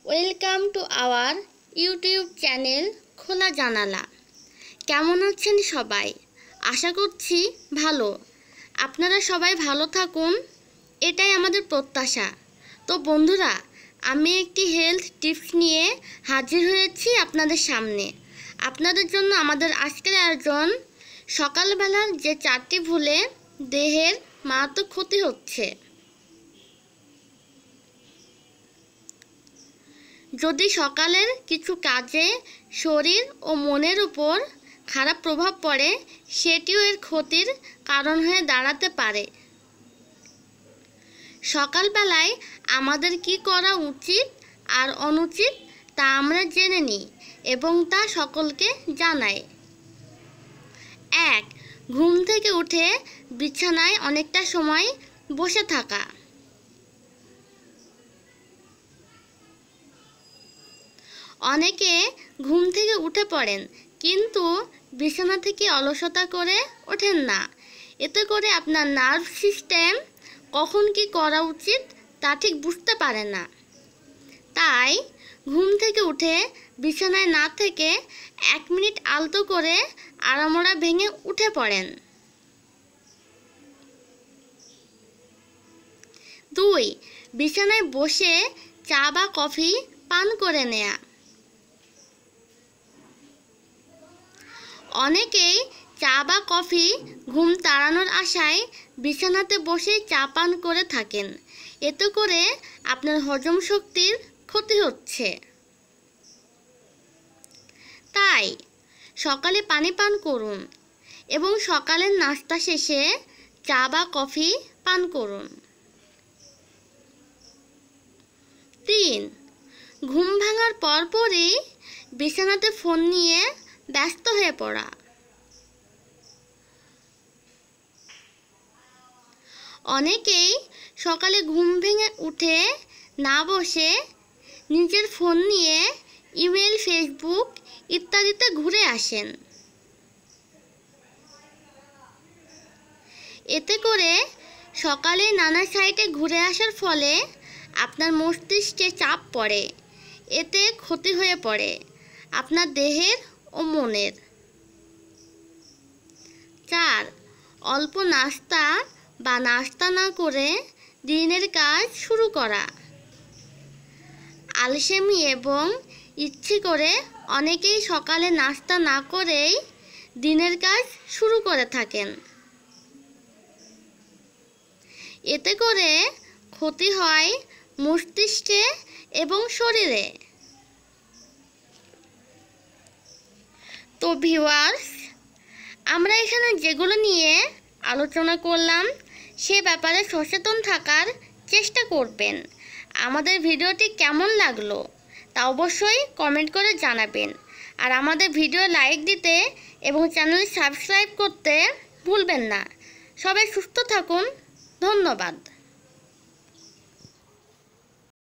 Welcome to our YouTube channel খোলা জানালা। কেমন আছেন সবাই? আশা করছি ভালো। আপনারা সবাই ভালো থাকুন, এটাই আমাদের প্রত্যাশা। তো বন্ধুরা, আমি একটি হেলথ টিপস নিয়ে হাজির হয়েছি আপনাদের সামনে। আপনাদের জন্য আমাদের আজকের আয়োজন সকালবেলার যে 4টি ভুলে দেহের মারাত্মক ক্ষতি হচ্ছে। যদি সকালের কিছু কাজে শরীর ও মনের উপর খারাপ প্রভাব পড়ে, সেটিও এর ক্ষতির কারণ হয়ে দাঁড়াতে পারে। সকালবেলায় আমাদের কি করা উচিত আর অনুচিত তা আমরা জেনে নিই এবং তা সকলকে জানাই। 1. ঘুম থেকে উঠে বিছানায় অনেকটা সময় বসে থাকা। অনেকে ঘুম থেকে উঠে পড়েন কিন্তু বিছানা থেকে অলসতা করে ওঠেন না। এতে করে আপনার নার্ভ সিস্টেম কখন কি করা উচিত তা ঠিক বুঝতে পারে না। তাই ঘুম থেকে উঠে বিছানায় না থেকে 1 মিনিট আলতো করে আড়ামোড়া ভেঙে উঠে পড়েন। 2. বিছানায় বসে চা বা কফি পান করে নেয়া। অনেকেই চা বা কফি ঘুম তাড়ানোর আশায় বিছানাতে বসে চা পান করে থাকেন। এতে করে আপনার হজম শক্তির ক্ষতি হচ্ছে। তাই সকালে পানি পান করুন এবং সকালের নাস্তা শেষে চা বা কফি পান করুন। 3. ঘুম ভাঙার পরপরই বিছানাতে ফোন নিয়ে ব্যস্ত হয়ে পড়া। অনেকেই সকালে ঘুম ভেঙে উঠে না বসে নিজের ফোন নিয়ে ইমেল, ফেসবুক ইত্যাদিতে ঘুরে আসেন। এতে করে সকালে নানা সাইটে ঘুরে আসার ফলে আপনার মস্তিষ্কে চাপ পড়ে। এতে ক্ষতি হয়ে পড়ে আপনার দেহের ও মনের। 4. অল্প নাস্তা বা নাস্তা না করে দিনের কাজ শুরু করা। আলসেমি এবং ইচ্ছে করে অনেকেই সকালে নাস্তা না করেই দিনের কাজ শুরু করে থাকেন। এতে করে ক্ষতি হয় মস্তিষ্কে এবং শরীরে। তো ভিউয়ার্স, আমরা এখানে যেগুলো নিয়ে আলোচনা করলাম সে ব্যাপারে সচেতন থাকার চেষ্টা করবেন। আমাদের ভিডিওটি কেমন লাগলো তা অবশ্যই কমেন্ট করে জানাবেন। আর আমাদের ভিডিও লাইক দিতে এবং চ্যানেল সাবস্ক্রাইব করতে ভুলবেন না। সবাই সুস্থ থাকুন। ধন্যবাদ।